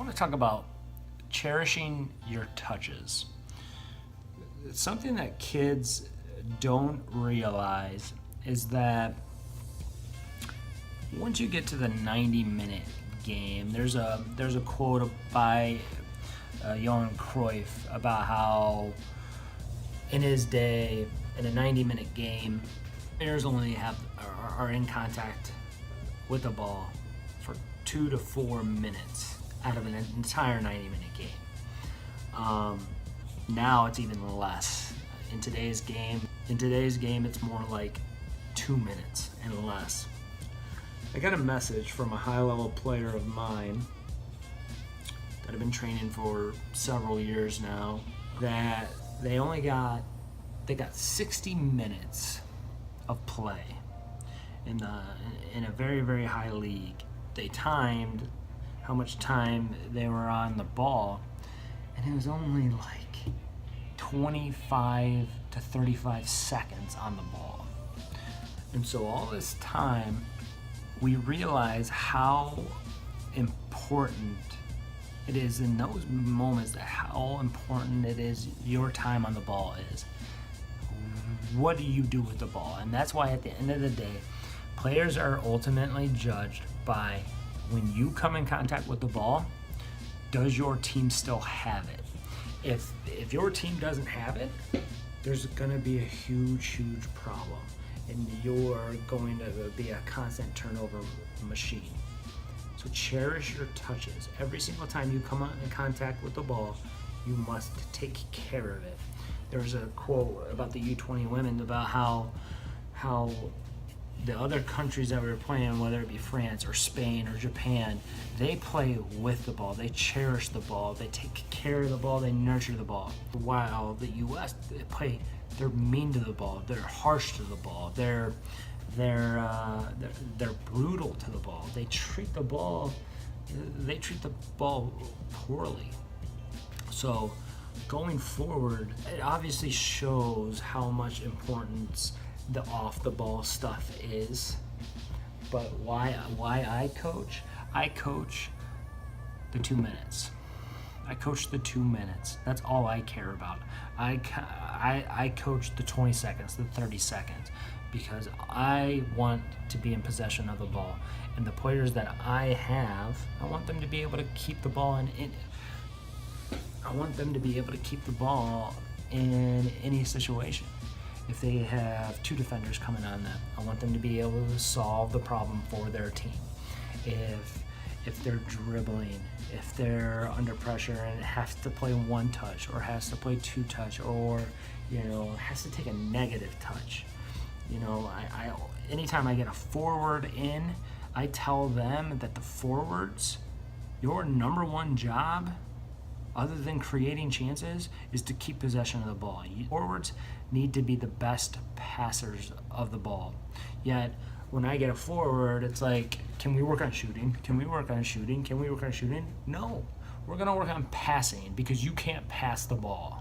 I want to talk about cherishing your touches. It's something that kids don't realize is that once you get to the 90-minute game, there's a quote by Johan Cruyff about how in his day, in a 90-minute game, players only are in contact with the ball for 2 to 4 minutes out of an entire 90-minute game. Now it's even less. In today's game, it's more like 2 minutes and less. I got a message from a high-level player of mine that I've been training for several years now that they got 60 minutes of play in a very, very high league. They timed how much time they were on the ball, and it was only like 25 to 35 seconds on the ball. And so all this time, we realize how important it is in those moments, how important it is your time on the ball is. What do you do with the ball? And that's why at the end of the day, players are ultimately judged by when you come in contact with the ball, does your team still have it? If your team doesn't have it, there's going to be a huge problem, and you're going to be a constant turnover machine. So cherish your touches. Every single time you come in contact with the ball, you must take care of it. There's a quote about the U20 women about how the other countries that we were playing, whether it be France or Spain or Japan, they play with the ball, they cherish the ball, they take care of the ball, they nurture the ball. While the US, they're mean to the ball, they're harsh to the ball, they're brutal to the ball. They treat the ball poorly. So going forward, it obviously shows how much importance the off the ball stuff is. But why I coach the 2 minutes. I coach the 2 minutes. That's all I care about. I coach the 20 seconds, the 30 seconds, because I want to be in possession of the ball. And the players that I have, I want them to be able to keep the ball in any situation. If they have 2 defenders coming on them, I want them to be able to solve the problem for their team. If they're dribbling, if they're under pressure and has to play 1 touch or has to play 2 touch, or has to take a negative touch. I anytime I get a forward in, I tell them that the forwards, your number 1 job, other than creating chances, is to keep possession of the ball. Forwards need to be the best passers of the ball. Yet, when I get a forward, it's like, can we work on shooting? Can we work on shooting? Can we work on shooting? No, we're gonna work on passing, because you can't pass the ball.